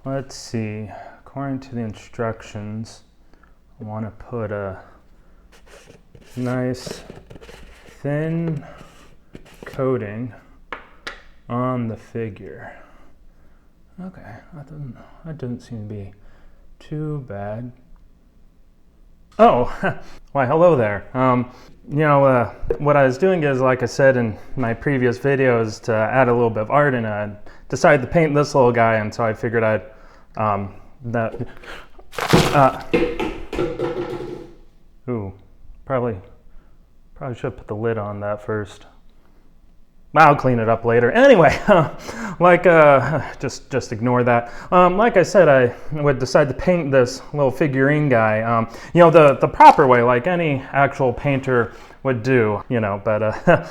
let's see, according to the instructions, I want to put a nice thin coating on the figure. Okay, that doesn't seem to be too bad. Oh, why hello there. What I was doing is, like I said in my previous videos, to add a little bit of art, and I decided to paint this little guy, and so I figured I'd, probably should have put the lid on that first. I'll clean it up later. Anyway, just ignore that. Like I said, I would decide to paint this little figurine guy, the proper way, like any actual painter would do, but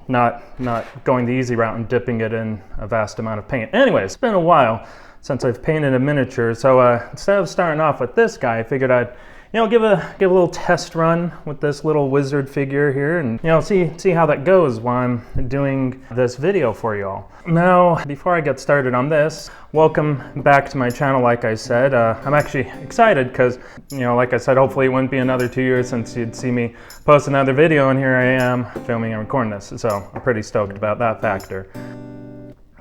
not going the easy route and dipping it in a vast amount of paint. Anyway, it's been a while since I've painted a miniature, so instead of starting off with this guy, I figured I'd give a little test run with this little wizard figure here, and see how that goes while I'm doing this video for you all. Now, before I get started on this, welcome back to my channel. Like I said, I'm actually excited because, like I said, hopefully it wouldn't be another 2 years since you'd see me post another video, and here I am filming and recording this, so I'm pretty stoked about that factor.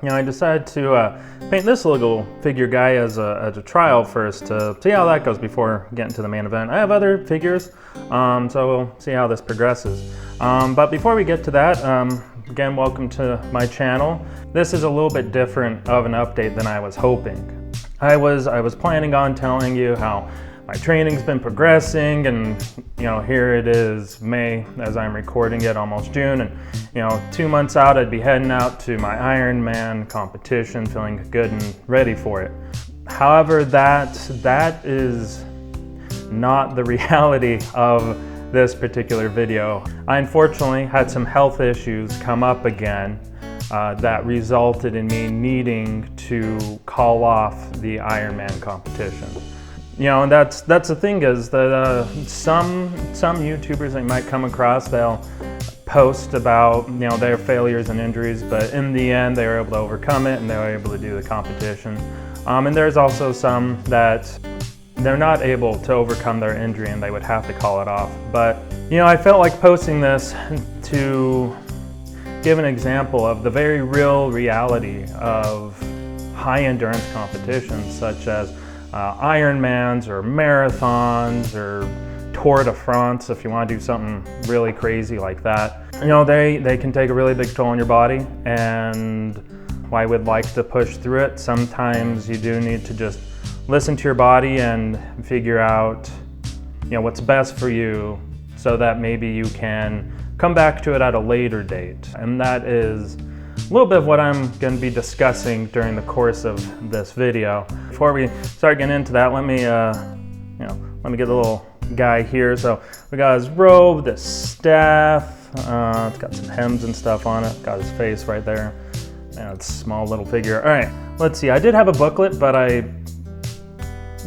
I decided to paint this little figure guy as a trial first to see how that goes before getting to the main event. I have other figures, so we'll see how this progresses. But before we get to that, again, welcome to my channel. This is a little bit different of an update than I was hoping. I was planning on telling you how my training's been progressing, and here it is May as I'm recording it, almost June, and 2 months out I'd be heading out to my Ironman competition, feeling good and ready for it. However, that is not the reality of this particular video. I unfortunately had some health issues come up again that resulted in me needing to call off the Ironman competition. And that's the thing, is that some YouTubers that you might come across, they'll post about their failures and injuries, but in the end they were able to overcome it and they were able to do the competition. And there's also some that they're not able to overcome their injury and they would have to call it off. But I felt like posting this to give an example of the very real reality of high endurance competitions, such as Ironmans or marathons or Tour de France, if you want to do something really crazy like that. They can take a really big toll on your body, and while I would like to push through it, sometimes you do need to just listen to your body and figure out what's best for you, so that maybe you can come back to it at a later date. And that is a little bit of what I'm going to be discussing during the course of this video. Before we start getting into that, let me get the little guy here. So we got his robe, this staff. It's got some hems and stuff on it. Got his face right there. It's a small little figure. All right, let's see. I did have a booklet, but I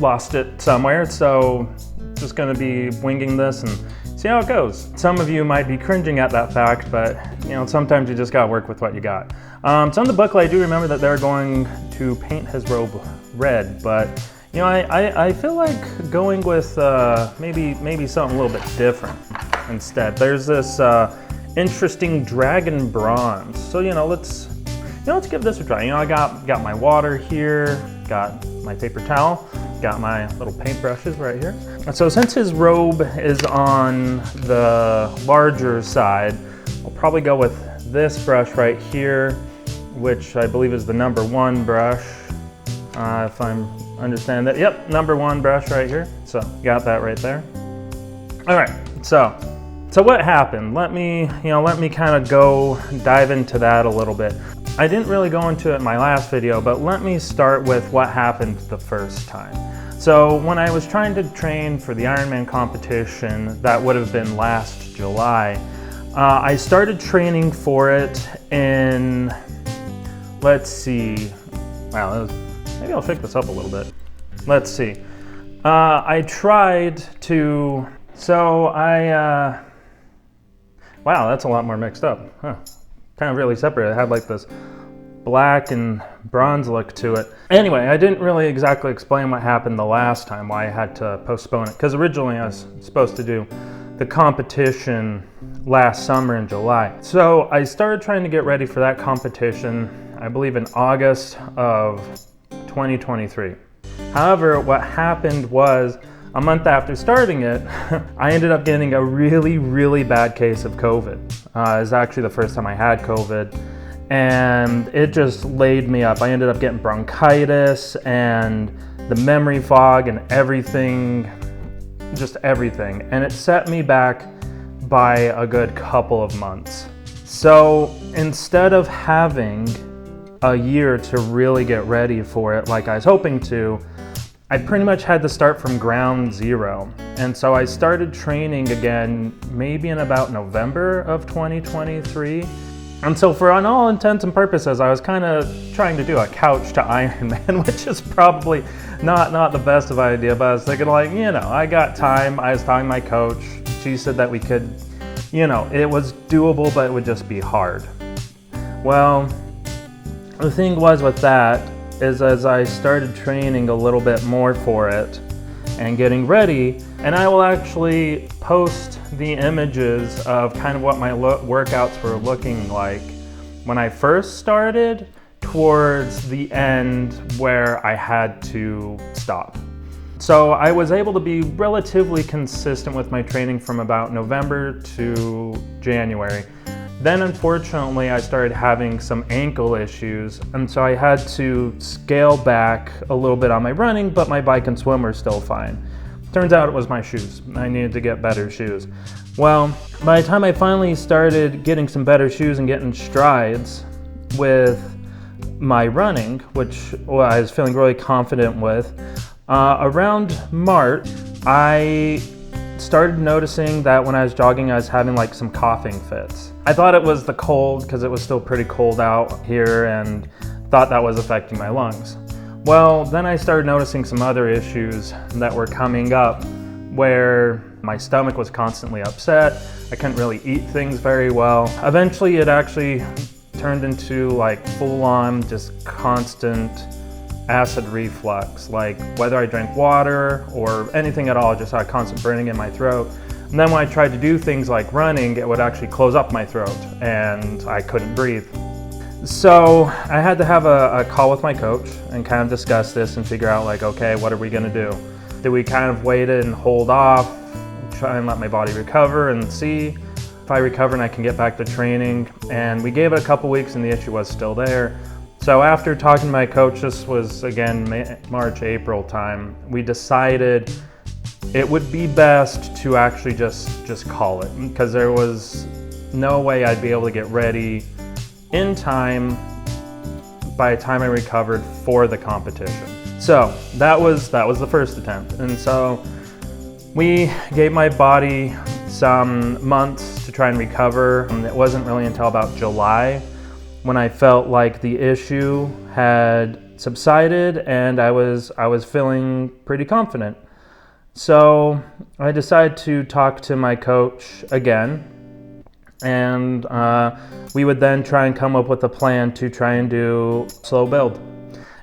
lost it somewhere. So just going to be winging this and see how it goes. Some of you might be cringing at that fact, but sometimes you just gotta work with what you got. So in the booklet, I do remember that they're going to paint his robe red, but I feel like going with maybe something a little bit different instead. There's this interesting dragon bronze. So let's give this a try. I got my water here, got my paper towel, got my little paintbrushes right here. So since his robe is on the larger side, I'll probably go with this brush right here, which I believe is the number 1 brush, if I'm understanding that. Yep, number 1 brush right here. So got that right there. All right, so what happened? Let me kind of go dive into that a little bit. I didn't really go into it in my last video, but let me start with what happened the first time. So when I was trying to train for the Ironman competition, that would have been last July, I started training for it in, let's see, wow, maybe I'll shake this up a little bit. Let's see. I tried to, wow, that's a lot more mixed up. Huh. Kind of really separate. I had like this black and bronze look to it. Anyway, I didn't really exactly explain what happened the last time, why I had to postpone it, because originally I was supposed to do the competition last summer in July. So I started trying to get ready for that competition, I believe in August of 2023. However, what happened was a month after starting it, I ended up getting a really, really bad case of COVID. It was actually the first time I had COVID, and it just laid me up. I ended up getting bronchitis and the memory fog and everything, just everything. And it set me back by a good couple of months. So instead of having a year to really get ready for it like I was hoping to, I pretty much had to start from ground zero. And so I started training again maybe in about November of 2023. And so for on all intents and purposes, I was kind of trying to do a couch to Ironman, which is probably not the best of idea, but I was thinking like, I got time. I was talking to my coach. She said that we could, it was doable, but it would just be hard. Well, the thing was with that is as I started training a little bit more for it and getting ready, and I will actually post the images of kind of what my workouts were looking like when I first started towards the end where I had to stop. So I was able to be relatively consistent with my training from about November to January. Then unfortunately I started having some ankle issues, and so I had to scale back a little bit on my running, but my bike and swim were still fine. Turns out it was my shoes. I needed to get better shoes. Well, by the time I finally started getting some better shoes and getting strides with my running, which I was feeling really confident with, around March, I started noticing that when I was jogging, I was having like some coughing fits. I thought it was the cold because it was still pretty cold out here, and thought that was affecting my lungs. Well, then I started noticing some other issues that were coming up where my stomach was constantly upset. I couldn't really eat things very well. Eventually it actually turned into like full-on just constant acid reflux, like whether I drank water or anything at all, just had constant burning in my throat. And then when I tried to do things like running, it would actually close up my throat and I couldn't breathe. So I had to have a call with my coach and kind of discuss this and figure out like, okay, what are we gonna do? Do we kind of wait and hold off, try and let my body recover and see if I recover and I can get back to training? And we gave it a couple weeks and the issue was still there. So after talking to my coach, this was again March, April time, we decided it would be best to actually just call it, because there was no way I'd be able to get ready in time by the time I recovered for the competition. So that was the first attempt. And so we gave my body some months to try and recover. And it wasn't really until about July when I felt like the issue had subsided and I was feeling pretty confident. So I decided to talk to my coach again, and we would then try and come up with a plan to try and do slow build.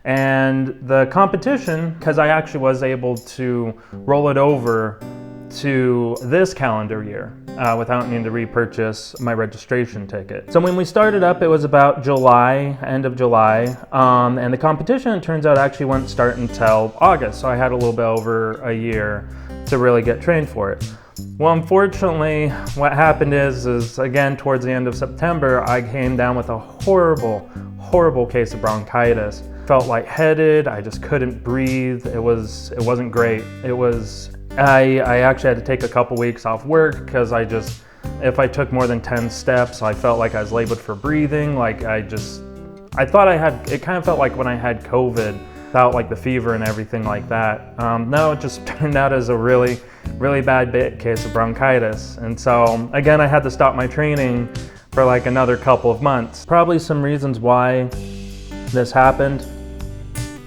And the competition, because I actually was able to roll it over to this calendar year without needing to repurchase my registration ticket. So when we started up, it was about July, end of July, and the competition, it turns out, actually wouldn't start until August, so I had a little bit over a year to really get trained for it. Well, unfortunately, what happened is again, towards the end of September, I came down with a horrible case of bronchitis. Felt lightheaded, I just couldn't breathe. It wasn't great. I actually had to take a couple weeks off work because if I took more than 10 steps, I felt like I was labeled for breathing. It kind of felt like when I had COVID, felt like the fever and everything like that. No, it just turned out as a really bad case of bronchitis. And so again, I had to stop my training for like another couple of months. Probably some reasons why this happened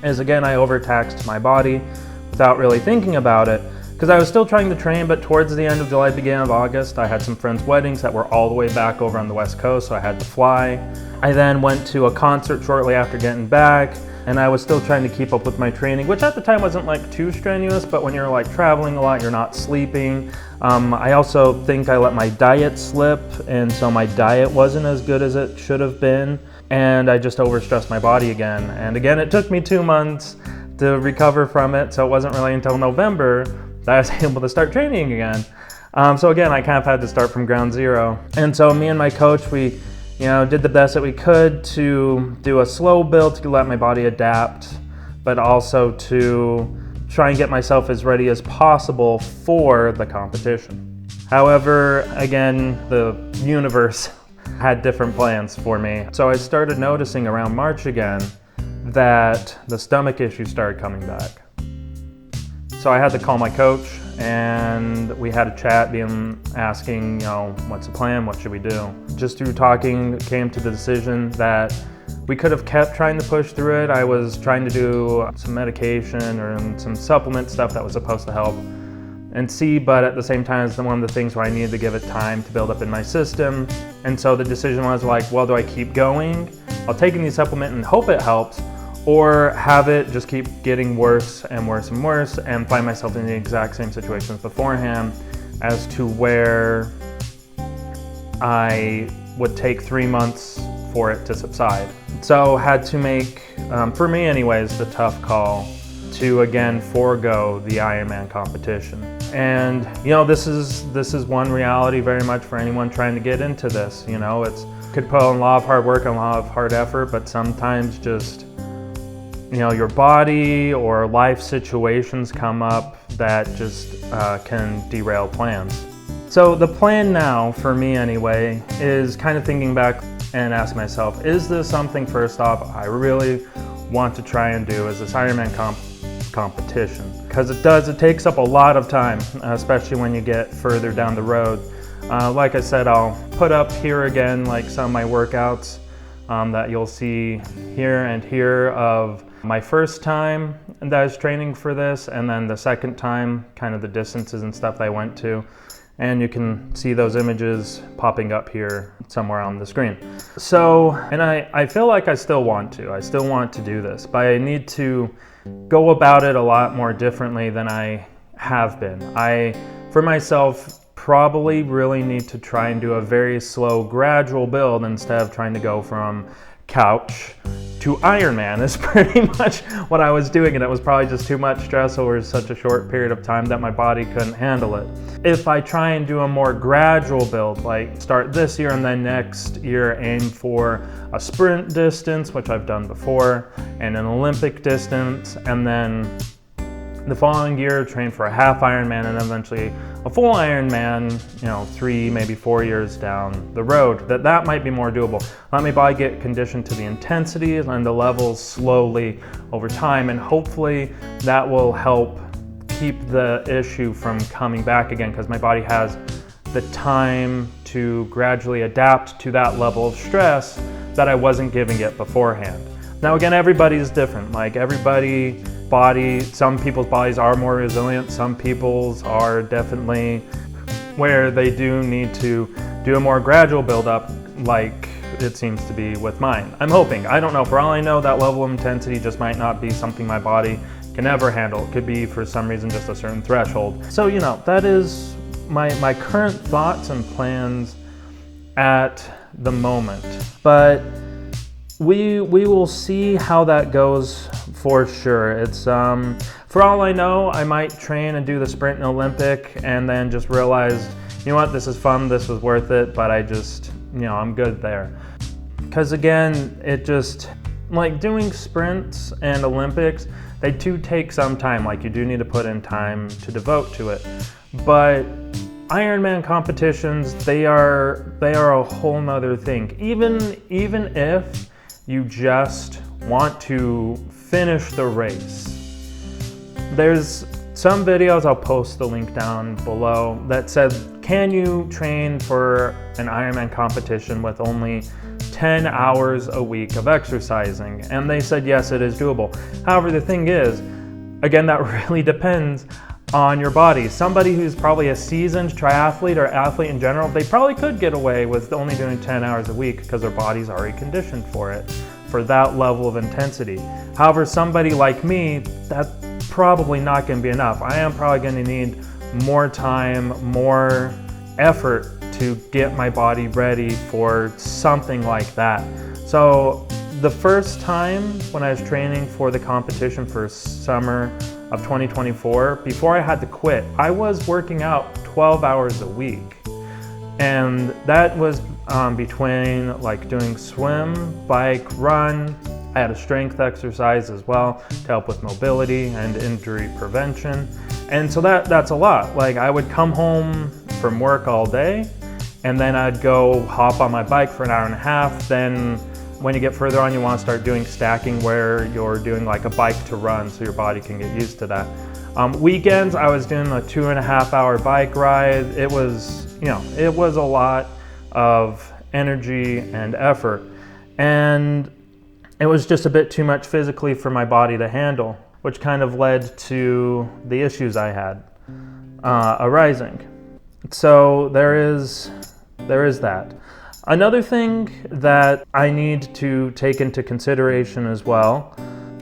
is, again, I overtaxed my body without really thinking about it. because I was still trying to train, but towards the end of July, beginning of August, I had some friends' weddings that were all the way back over on the West Coast, so I had to fly. I then went to a concert shortly after getting back, and I was still trying to keep up with my training, which at the time wasn't like too strenuous, but when you're like traveling a lot, you're not sleeping. I also think I let my diet slip, and so my diet wasn't as good as it should have been, and I just overstressed my body again. And again, it took me 2 months to recover from it, so it wasn't really until November that I was able to start training again. So again, I kind of had to start from ground zero. And so me and my coach, we did the best that we could to do a slow build to let my body adapt, but also to try and get myself as ready as possible for the competition. However, again, the universe had different plans for me. So I started noticing around March again that the stomach issues started coming back. So I had to call my coach, and we had a chat, asking, what's the plan, what should we do? Just through talking, came to the decision that we could have kept trying to push through it. I was trying to do some medication or some supplement stuff that was supposed to help and see, but at the same time, it's one of the things where I needed to give it time to build up in my system. And so the decision was like, well, do I keep going? I'll take in the supplement and hope it helps, or have it just keep getting worse and worse and worse and find myself in the exact same situations beforehand, as to where I would take 3 months for it to subside. So had to make, for me anyways, the tough call to again forego the Ironman competition. And this is one reality very much for anyone trying to get into this. It's could put in a lot of hard work and a lot of hard effort, but sometimes just your body or life situations come up that just can derail plans. So the plan now, for me anyway, is kind of thinking back and asking myself, is this something, first off, I really want to try and do? Is this Ironman competition? Because it takes up a lot of time, especially when you get further down the road. Like I said, I'll put up here again like some of my workouts that you'll see here and here of my first time that I was training for this, and then the second time, kind of the distances and stuff that I went to. And you can see those images popping up here somewhere on the screen. So, and I feel like I still want to do this, but I need to go about it a lot more differently than I have been. I, for myself, probably really need to try and do a very slow, gradual build instead of trying to go from couch to Ironman is pretty much what I was doing, and it was probably just too much stress over such a short period of time that my body couldn't handle it. If I try and do a more gradual build, like start this year and then next year aim for a sprint distance, which I've done before, and an Olympic distance, and then the following year train for a half Ironman and eventually a full Ironman, 3, maybe 4 years down the road, that might be more doable. Let my body get conditioned to the intensity and the levels slowly over time, and hopefully that will help keep the issue from coming back again, because my body has the time to gradually adapt to that level of stress that I wasn't giving it beforehand. Now again, everybody's different. Like everybody body, some people's bodies are more resilient, some people's are definitely where they do need to do a more gradual build-up, like it seems to be with mine. I'm hoping. I don't know. For all I know, that level of intensity just might not be something my body can ever handle. It could be, for some reason, just a certain threshold. So, that is my current thoughts and plans at the moment. But we will see how that goes for sure. It's for all I know, I might train and do the sprint and Olympic and then just realize, what, this is fun, this was worth it, but I just, I'm good there. Because again, it just, like doing sprints and Olympics, they do take some time. Like you do need to put in time to devote to it. But Ironman competitions, they are a whole nother thing. Even if you just want to finish the race. There's some videos, I'll post the link down below, that said, can you train for an Ironman competition with only 10 hours a week of exercising? And they said, yes, it is doable. However, the thing is, again, that really depends on your body. Somebody who's probably a seasoned triathlete or athlete in general, they probably could get away with only doing 10 hours a week because their body's already conditioned for it, for that level of intensity. However, somebody like me, that's probably not going to be enough. I am probably going to need more time, more effort to get my body ready for something like that. So the first time when I was training for the competition for summer of 2024, before I had to quit, I was working out 12 hours a week. And that was between like doing swim, bike, run. I had a strength exercise as well to help with mobility and injury prevention. And so that's a lot. Like I would come home from work all day, and then I'd go hop on my bike for an hour and a half. Then when you get further on, you want to start doing stacking where you're doing like a bike to run so your body can get used to that. Weekends, I was doing a 2.5 hour bike ride. It was a lot of energy and effort. And it was just a bit too much physically for my body to handle, which kind of led to the issues I had arising. So there is that. Another thing that I need to take into consideration as well,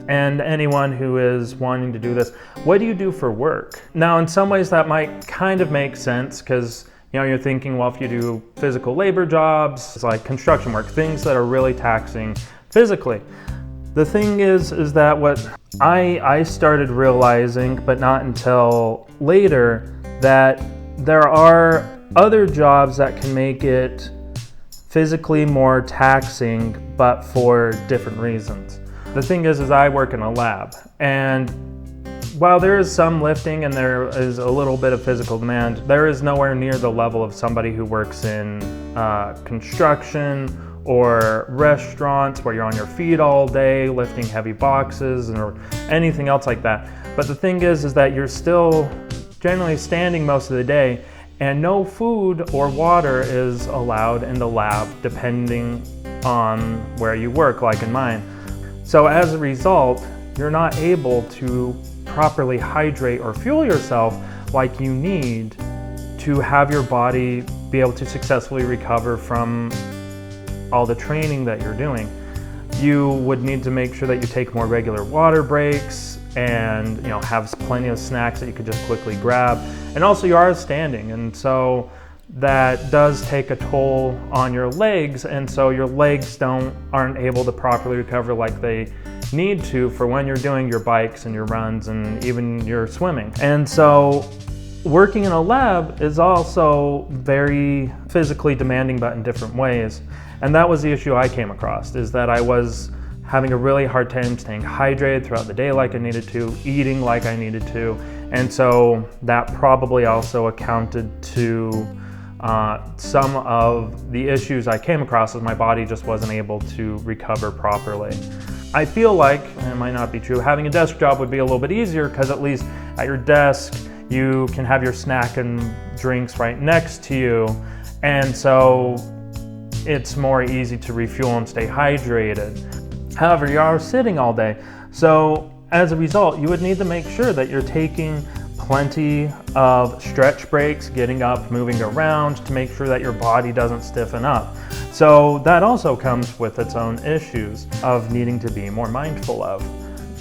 and anyone who is wanting to do this, what do you do for work? Now, in some ways that might kind of make sense because you're thinking, well, if you do physical labor jobs, it's like construction work, things that are really taxing physically. The thing is that what I started realizing, but not until later, that there are other jobs that can make it physically more taxing, but for different reasons. The thing is I work in a lab, and while there is some lifting and there is a little bit of physical demand, there is nowhere near the level of somebody who works in construction or restaurants where you're on your feet all day lifting heavy boxes or anything else like that. But the thing is that you're still generally standing most of the day, and no food or water is allowed in the lab depending on where you work, like in mine. So as a result, you're not able to properly hydrate or fuel yourself like you need to have your body be able to successfully recover from all the training that you're doing. You would need to make sure that you take more regular water breaks and have plenty of snacks that you could just quickly grab. And also you are standing, and so that does take a toll on your legs, and so your legs aren't able to properly recover like they need to for when you're doing your bikes and your runs and even your swimming. And so working in a lab is also very physically demanding, but in different ways. And that was the issue I came across, is that I was having a really hard time staying hydrated throughout the day like I needed to, eating like I needed to. And so that probably also accounted to some of the issues I came across, as my body just wasn't able to recover properly. I feel like, and it might not be true, having a desk job would be a little bit easier because at least at your desk you can have your snack and drinks right next to you, and so it's more easy to refuel and stay hydrated. However, you are sitting all day, so as a result, you would need to make sure that you're taking plenty of stretch breaks, getting up, moving around to make sure that your body doesn't stiffen up. So that also comes with its own issues of needing to be more mindful of.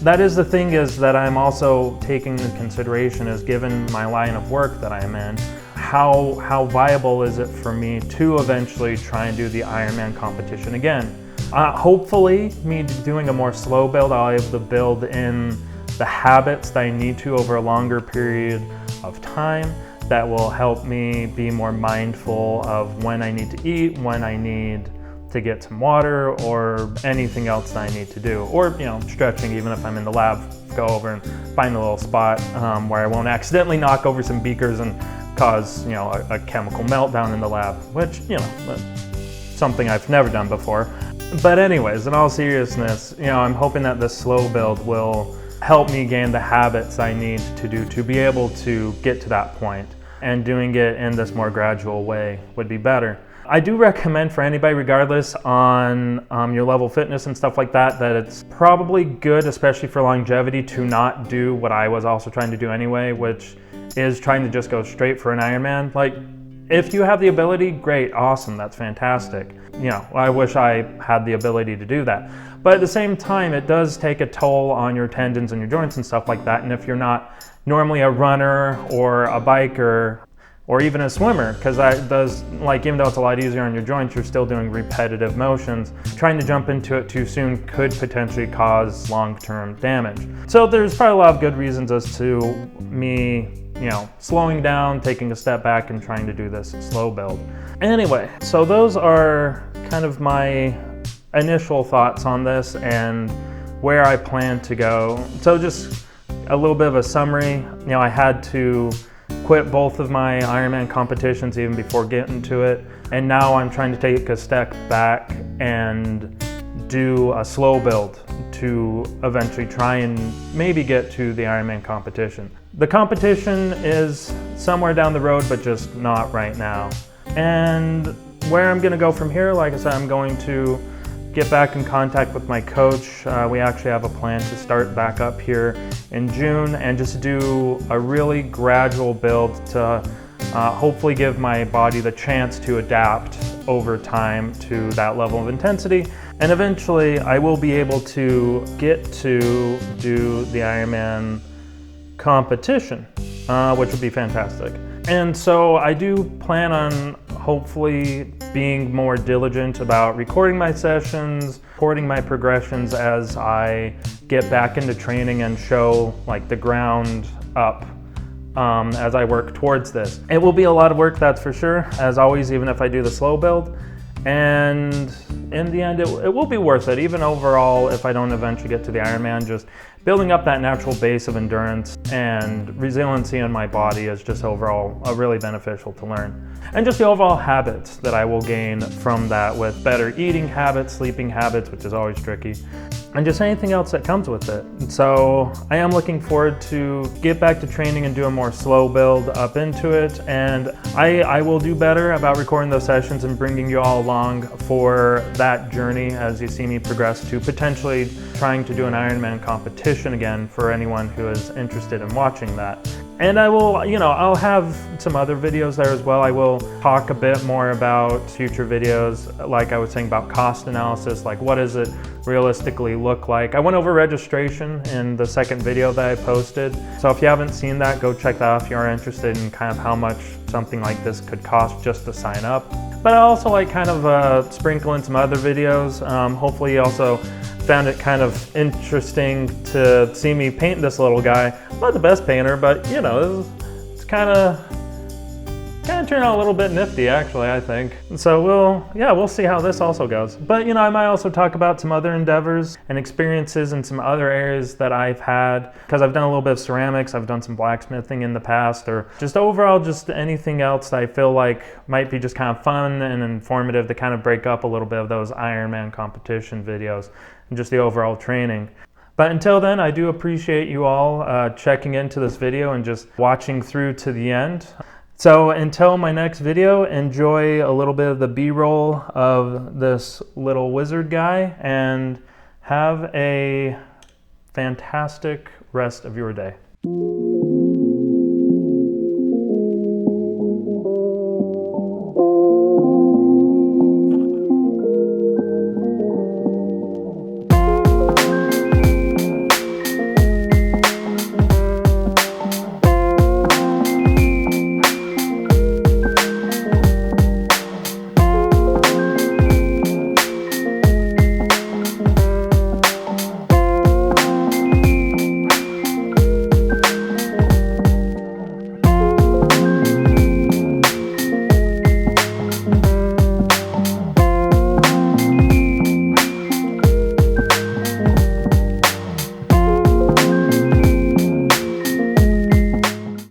That is the thing is that I'm also taking into consideration, is given my line of work that I'm in, how viable is it for me to eventually try and do the Ironman competition again? Hopefully, me doing a more slow build, I'll be able to build in the habits that I need to over a longer period of time that will help me be more mindful of when I need to eat, when I need to get some water, or anything else that I need to do. Or, stretching, even if I'm in the lab, go over and find a little spot where I won't accidentally knock over some beakers and cause, a chemical meltdown in the lab, which, that's something I've never done before. But anyways, in all seriousness, I'm hoping that this slow build will help me gain the habits I need to do to be able to get to that point, and doing it in this more gradual way would be better. I do recommend for anybody, regardless on your level of fitness and stuff like that, that it's probably good, especially for longevity, to not do what I was also trying to do anyway, which is trying to just go straight for an Ironman. Like, if you have the ability, great, awesome, that's fantastic. You know, I wish I had the ability to do that. But at the same time, it does take a toll on your tendons and your joints and stuff like that. And if you're not normally a runner or a biker or even a swimmer, because that does, like, even though it's a lot easier on your joints, you're still doing repetitive motions. Trying to jump into it too soon could potentially cause long-term damage. So there's probably a lot of good reasons as to me, you know, slowing down, taking a step back, and trying to do this slow build. Anyway, so those are kind of my initial thoughts on this and where I plan to go. So just a little bit of a summary. You know, I had to quit both of my Ironman competitions even before getting to it, and now I'm trying to take a step back and do a slow build to eventually try and maybe get to the Ironman competition. The competition is somewhere down the road, but just not right now. And where I'm gonna go from here, like I said, I'm going to get back in contact with my coach. We actually have a plan to start back up here in June and just do a really gradual build to hopefully give my body the chance to adapt over time to that level of intensity. And eventually I will be able to get to do the Ironman competition, which would be fantastic. And so I do plan on hopefully being more diligent about recording my sessions, recording my progressions as I get back into training and show like the ground up as I work towards this. It will be a lot of work, that's for sure, as always, even if I do the slow build. And in the end, it will be worth it, even overall, if I don't eventually get to the Ironman. Just building up that natural base of endurance and resiliency in my body is just overall really beneficial to learn. And just the overall habits that I will gain from that, with better eating habits, sleeping habits, which is always tricky, and just anything else that comes with it. So I am looking forward to get back to training and do a more slow build up into it. And I will do better about recording those sessions and bringing you all along for that journey as you see me progress to potentially trying to do an Ironman competition again, for anyone who is interested in watching that. And I will, you know, I'll have some other videos there as well. I will talk a bit more about future videos, like I was saying about cost analysis, like what does it realistically look like. I went over registration in the second video that I posted. So if you haven't seen that, go check that out if you are interested in kind of how much something like this could cost just to sign up. But I also like kind of sprinkle in some other videos. Hopefully you also found it kind of interesting to see me paint this little guy. I'm not the best painter, but you know, it's kind of turned out a little bit nifty, actually, I think. So we'll see how this also goes. But you know, I might also talk about some other endeavors and experiences in some other areas that I've had, because I've done a little bit of ceramics, I've done some blacksmithing in the past, or just overall just anything else that I feel like might be just kind of fun and informative to kind of break up a little bit of those Ironman competition videos and just the overall training. But until then, I do appreciate you all checking into this video and just watching through to the end. So until my next video, enjoy a little bit of the B-roll of this little wizard guy and have a fantastic rest of your day.